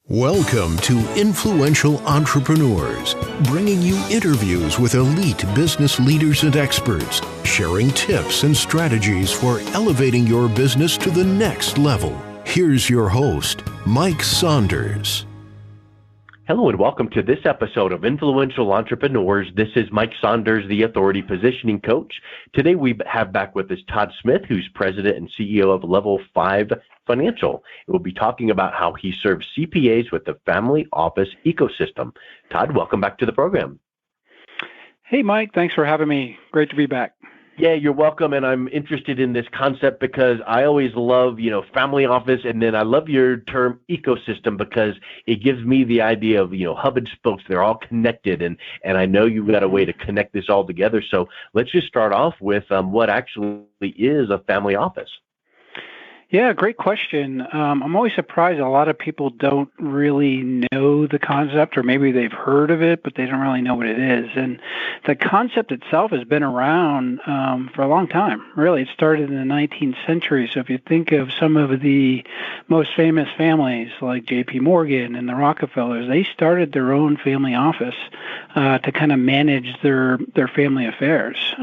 Welcome to Influential Entrepreneurs, bringing you interviews with elite business leaders and experts, sharing tips and strategies for elevating your business to the next level. Here's your host, Mike Saunders. Hello and welcome to this episode of Influential Entrepreneurs. This is Mike Saunders, the Authority Positioning Coach. Today we have back with us Todd Smith, who's President and CEO of Level 5 Financial. We'll be talking about how he serves CPAs with the family office ecosystem. Todd, welcome back to the program. Hey, Mike. Thanks for having me. Great to be back. Yeah, you're welcome, and I'm interested in this concept because I always love, family office, and then I love your term ecosystem because it gives me the idea of, hub and spokes. They're all connected, and I know you've got a way to connect this all together. So let's just start off with what actually is a family office. Yeah, great question. I'm always surprised a lot of people don't really know the concept, or maybe they've heard of it, but they don't really know what it is. And the concept itself has been around for a long time. Really, it started in the 19th century. So if you think of some of the most famous families like J.P. Morgan and the Rockefellers, they started their own family office to kind of manage their family affairs.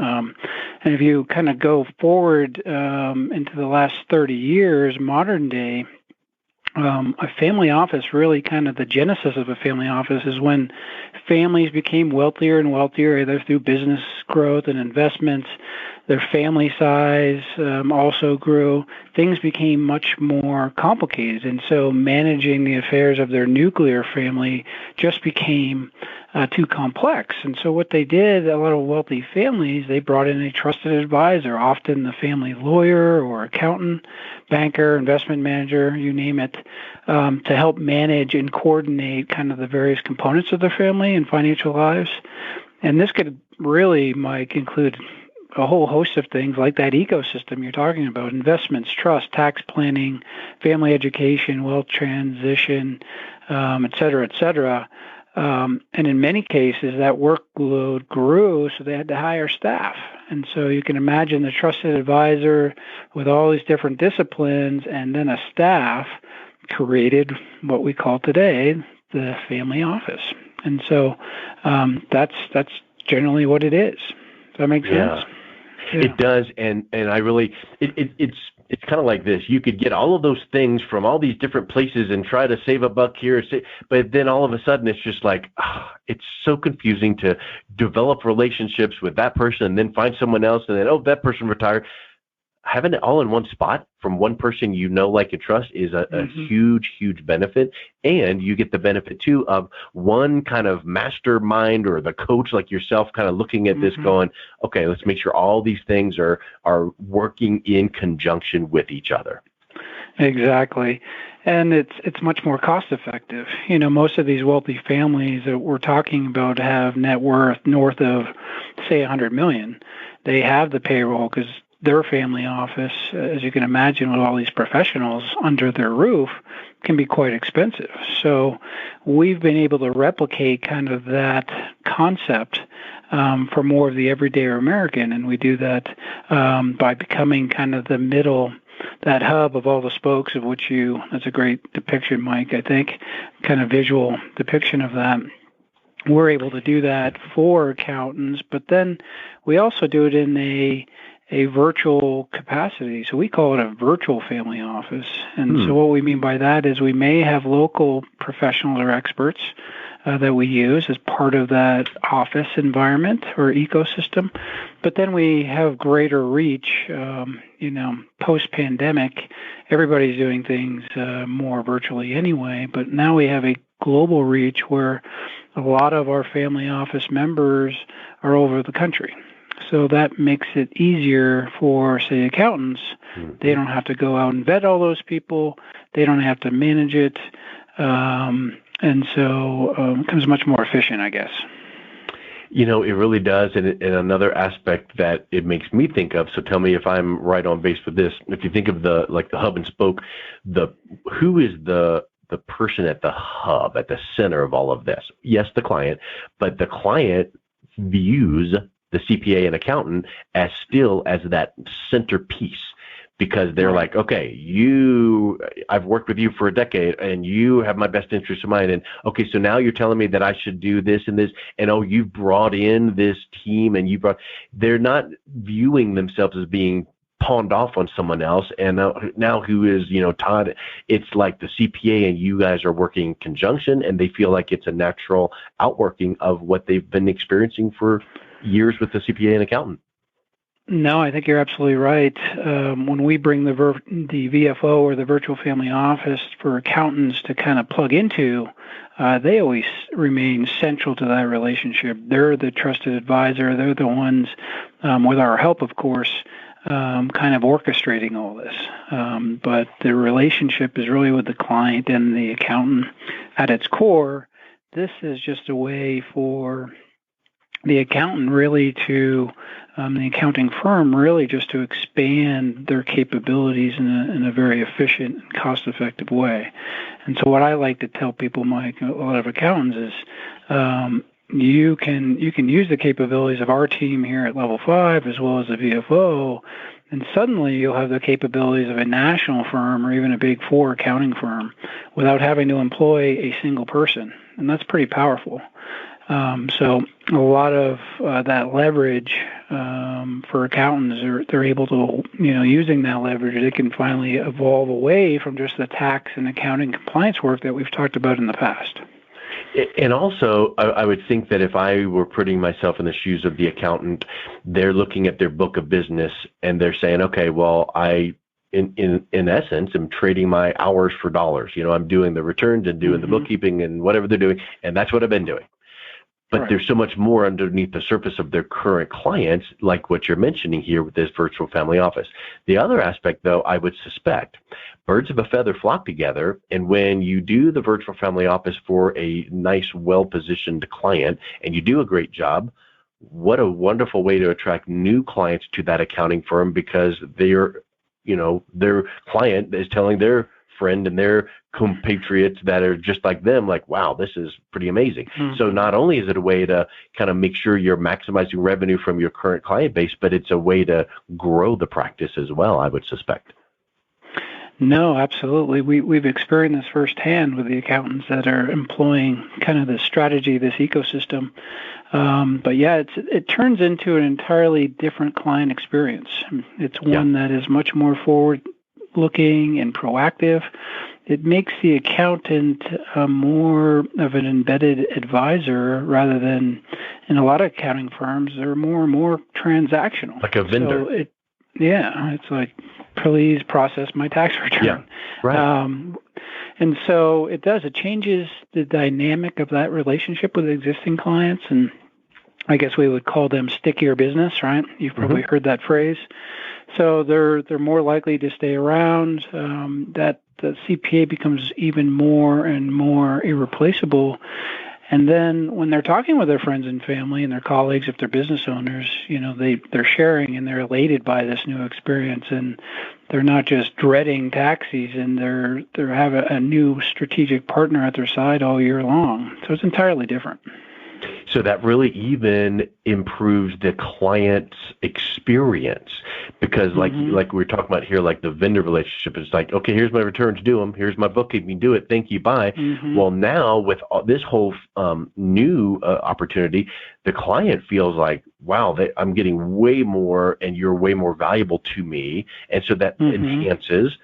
And if you kind of go forward into the last 30 years, modern day, a family office, really kind of the genesis of a family office is when families became wealthier and wealthier, either through business growth and investments. Their family size also grew. Things became much more complicated. And so managing the affairs of their nuclear family just became too complex. And so what they did, a lot of wealthy families, they brought in a trusted advisor, often the family lawyer or accountant, banker, investment manager, you name it, to help manage and coordinate kind of the various components of their family and financial lives. And this could really, Mike, include a whole host of things like that ecosystem you're talking about: investments, trust, tax planning, family education, wealth transition, et cetera, et cetera. And in many cases, that workload grew, so they had to hire staff. And so you can imagine the trusted advisor with all these different disciplines and then a staff created what we call today the family office. And so that's generally what it is. Does that make sense? Yeah. It does, and I really, it's kind of like this. You could get all of those things from all these different places and try to save a buck here, but then all of a sudden it's just like, it's so confusing to develop relationships with that person and then find someone else and then, that person retired. Having it all in one spot from one person like and trust is a huge, huge benefit. And you get the benefit, too, of one kind of mastermind or the coach like yourself kind of looking at this going, okay, let's make sure all these things are working in conjunction with each other. Exactly. And it's much more cost effective. Most of these wealthy families that we're talking about have net worth north of, say, $100 million. They have the payroll because their family office, as you can imagine, with all these professionals under their roof, can be quite expensive. So we've been able to replicate kind of that concept for more of the everyday American, and we do that by becoming kind of the middle, that hub of all the spokes of which that's a great depiction, Mike, I think, kind of visual depiction of that. We're able to do that for accountants, but then we also do it in a virtual capacity. So we call it a virtual family office. And so what we mean by that is we may have local professionals or experts that we use as part of that office environment or ecosystem. But then we have greater reach, post-pandemic. Everybody's doing things more virtually anyway, but now we have a global reach where a lot of our family office members are over the country. So that makes it easier for, say, accountants. They don't have to go out and vet all those people. They don't have to manage it. And so it becomes much more efficient, I guess. It really does. And another aspect that it makes me think of, so tell me if I'm right on base with this. If you think of the hub and spoke, who is the person at the hub, at the center of all of this? Yes, the client, but the client views the CPA and accountant as still as that centerpiece. because they're like, okay, I've worked with you for a decade and you have my best interest in mind. And okay, so now you're telling me that I should do this and this, and you've brought in this team and they're not viewing themselves as being pawned off on someone else. And now who is, Todd, it's like the CPA and you guys are working in conjunction, and they feel like it's a natural outworking of what they've been experiencing for years with the CPA and accountant. No, I think you're absolutely right. When we bring the VFO or the virtual family office for accountants to kind of plug into, they always remain central to that relationship. They're the trusted advisor. They're the ones, with our help, of course, kind of orchestrating all this. But the relationship is really with the client and the accountant at its core. This is just a way for the accountant really to, the accounting firm really just to expand their capabilities in a very efficient and cost-effective way. And so what I like to tell people, Mike, a lot of accountants is, you can use the capabilities of our team here at Level 5 as well as the VFO, and suddenly you'll have the capabilities of a national firm or even a Big Four accounting firm without having to employ a single person, and that's pretty powerful. So a lot of that leverage for accountants, they're able to, using that leverage, they can finally evolve away from just the tax and accounting compliance work that we've talked about in the past. And also, I would think that if I were putting myself in the shoes of the accountant, they're looking at their book of business and they're saying, okay, well, in essence, am trading my hours for dollars. I'm doing the returns and doing the bookkeeping and whatever they're doing, and that's what I've been doing. But there's so much more underneath the surface of their current clients, like what you're mentioning here with this virtual family office. The other aspect, though, I would suspect, birds of a feather flock together, and when you do the virtual family office for a nice, well-positioned client, and you do a great job, what a wonderful way to attract new clients to that accounting firm, because their client is telling their friend and their compatriots that are just like them, like, wow, this is pretty amazing. So not only is it a way to kind of make sure you're maximizing revenue from your current client base, but it's a way to grow the practice as well, I would suspect. No, absolutely. We've experienced this firsthand with the accountants that are employing kind of this strategy, this ecosystem. But yeah, it turns into an entirely different client experience. It's one that is much more forward-looking and proactive. It makes the accountant more of an embedded advisor rather than, in a lot of accounting firms, they're more and more transactional. Like a vendor. So it's like, please process my tax return. Yeah, right. And so it changes the dynamic of that relationship with existing clients, and I guess we would call them stickier business, right? You've probably heard that phrase. So they're more likely to stay around. That the CPA becomes even more and more irreplaceable. And then when they're talking with their friends and family and their colleagues, if they're business owners, they're sharing and they're elated by this new experience, and they're not just dreading tax season. They have a new strategic partner at their side all year long. So it's entirely different. So that really even improves the client's experience, because like we were talking about here, like the vendor relationship is like, okay, here's my returns, do them. Here's my bookkeeping, do it. Thank you, bye. Well, now with this whole new opportunity, the client feels like, wow, I'm getting way more, and you're way more valuable to me, and so that enhances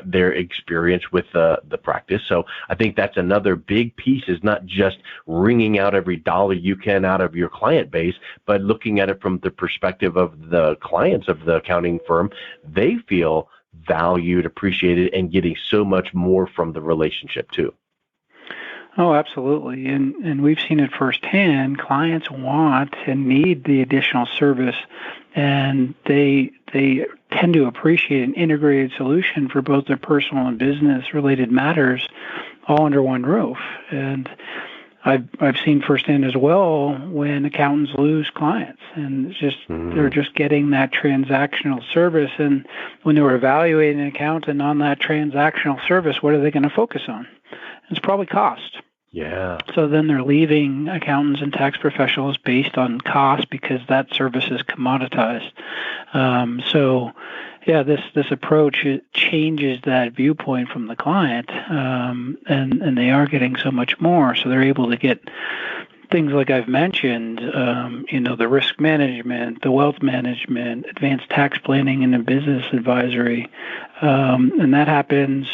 their experience with the practice. So I think that's another big piece, is not just wringing out every dollar you can out of your client base, but looking at it from the perspective of the clients of the accounting firm. They feel valued, appreciated, and getting so much more from the relationship too. Oh, absolutely. And we've seen it firsthand. Clients want and need the additional service, and they tend to appreciate an integrated solution for both their personal and business related matters all under one roof. And I've seen firsthand as well when accountants lose clients, and it's just they're just getting that transactional service. And when they're evaluating an accountant on that transactional service, what are they going to focus on? It's probably cost. Yeah. So then they're leaving accountants and tax professionals based on cost because that service is commoditized. This approach changes that viewpoint from the client, and they are getting so much more. So they're able to get things like I've mentioned, the risk management, the wealth management, advanced tax planning, and the business advisory, and that happens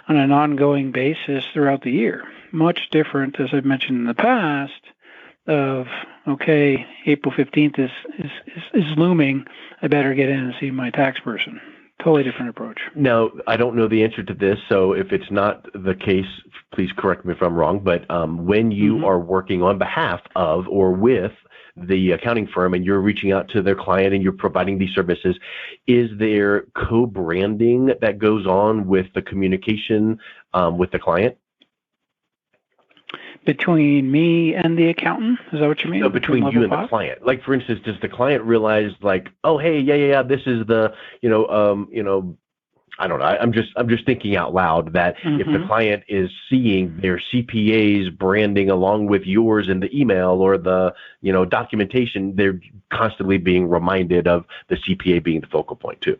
on an ongoing basis throughout the year. Much different, as I've mentioned in the past, of April 15th is looming. I better get in and see my tax person. Totally different approach. Now, I don't know the answer to this, so if it's not the case, please correct me if I'm wrong, but when you are working on behalf of or with the accounting firm and you're reaching out to their client and you're providing these services, is there co-branding that goes on with the communication with the client? Between me and the accountant? Is that what you mean? No, between you and the client. Like, for instance, does the client realize, like, oh, hey, yeah, this is the, I don't know. I'm just thinking out loud that if the client is seeing their CPA's branding along with yours in the email or the, documentation, they're constantly being reminded of the CPA being the focal point too.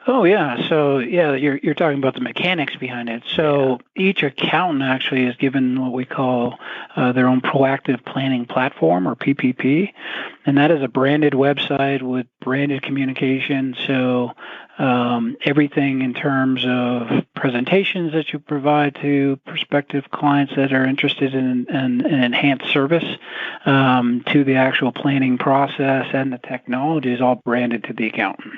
Oh, yeah. So, you're talking about the mechanics behind it. So each accountant actually is given what we call their own proactive planning platform, or PPP, and that is a branded website with branded communication. So everything in terms of presentations that you provide to prospective clients that are interested in an enhanced service, to the actual planning process and the technology is all branded to the accountant.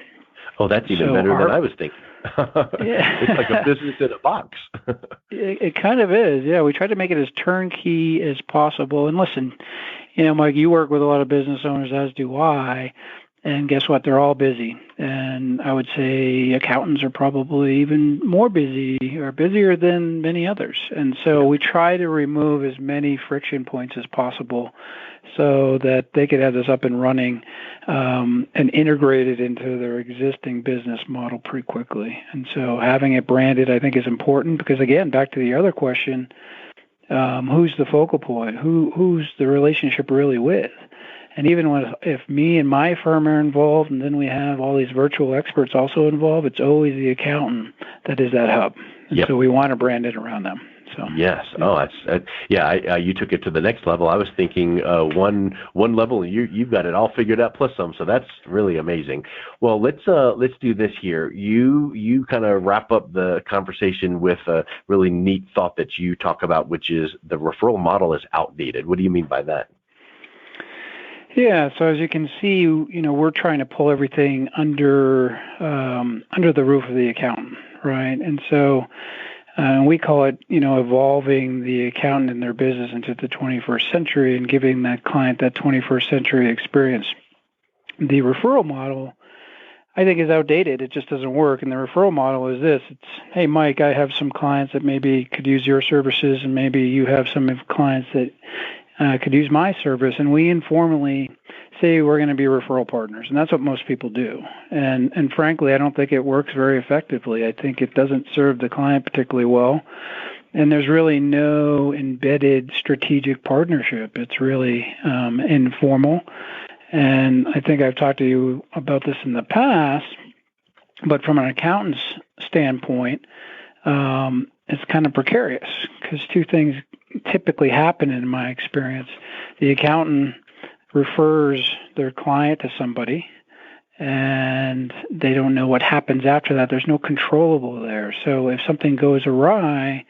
Oh, that's even better than I was thinking. It's like a business in a box. It kind of is. Yeah, we try to make it as turnkey as possible. And listen, Mike, you work with a lot of business owners, as do I. And guess what? They're all busy. And I would say accountants are probably even more busy or busier than many others. And so we try to remove as many friction points as possible so that they could have this up and running and integrated into their existing business model pretty quickly. And so having it branded, I think, is important because, again, back to the other question, who's the focal point? Who's the relationship really with? And even if me and my firm are involved, and then we have all these virtual experts also involved, it's always the accountant that is that hub. And so we want to brand it around them. So yes. Oh, you took it to the next level. I was thinking one level, and you've got it all figured out plus some. So that's really amazing. Well, let's do this here. You kind of wrap up the conversation with a really neat thought that you talk about, which is the referral model is outdated. What do you mean by that? Yeah, so as you can see, we're trying to pull everything under the roof of the accountant, right? And so we call it, evolving the accountant and their business into the 21st century and giving that client that 21st century experience. The referral model, I think, is outdated. It just doesn't work. And the referral model is this. It's, hey, Mike, I have some clients that maybe could use your services, and maybe you have some clients that could use my service, and we informally say we're going to be referral partners, and that's what most people do. And frankly, I don't think it works very effectively. I think it doesn't serve the client particularly well, and there's really no embedded strategic partnership. It's really informal, and I think I've talked to you about this in the past, but from an accountant's standpoint, it's kind of precarious because two things typically happen in my experience. The accountant refers their client to somebody, and they don't know what happens after that. There's no controllable there. So if something goes awry,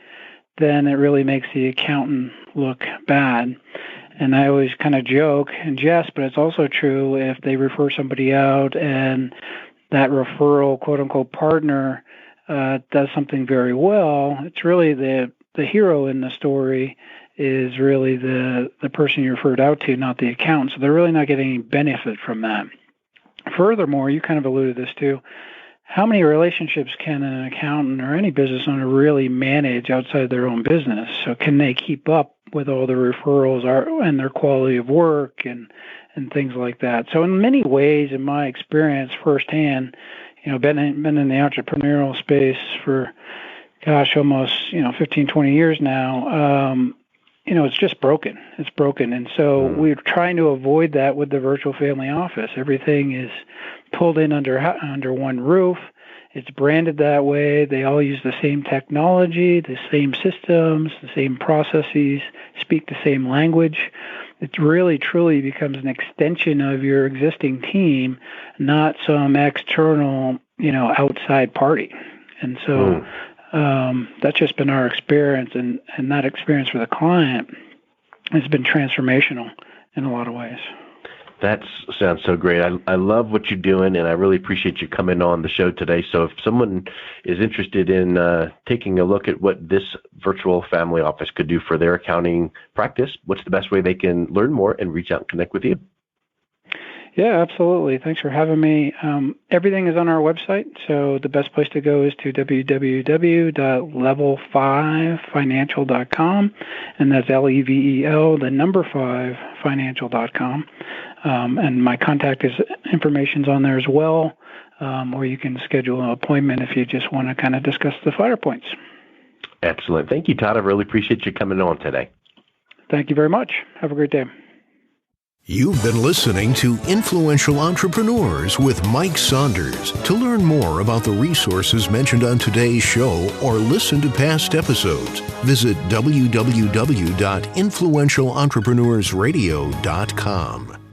then it really makes the accountant look bad. And I always kind of joke and jest, but it's also true if they refer somebody out and that referral, quote unquote, partner does something very well, it's really the hero in the story is really the person you referred out to, not the accountant. So they're really not getting any benefit from that. Furthermore, you kind of alluded to this too, how many relationships can an accountant or any business owner really manage outside their own business? So can they keep up with all the referrals and their quality of work and things like that? So in many ways, in my experience firsthand, been in the entrepreneurial space for almost 15, 20 years now. It's just broken. It's broken. And so we're trying to avoid that with the virtual family office. Everything is pulled in under one roof. It's branded that way. They all use the same technology, the same systems, the same processes, speak the same language. It really, truly becomes an extension of your existing team, not some external, outside party. And so that's just been our experience, and that experience for the client has been transformational in a lot of ways. That sounds so great. I love what you're doing, and I really appreciate you coming on the show today. So if someone is interested in taking a look at what this virtual family office could do for their accounting practice, what's the best way they can learn more and reach out and connect with you? Yeah, absolutely. Thanks for having me. Everything is on our website, so the best place to go is to www.level5financial.com, and that's LEVEL, the number 5, financial.com. And my contact information's on there as well, or you can schedule an appointment if you just want to kind of discuss the finer points. Excellent. Thank you, Todd. I really appreciate you coming on today. Thank you very much. Have a great day. You've been listening to Influential Entrepreneurs with Mike Saunders. To learn more about the resources mentioned on today's show or listen to past episodes, visit www.influentialentrepreneursradio.com.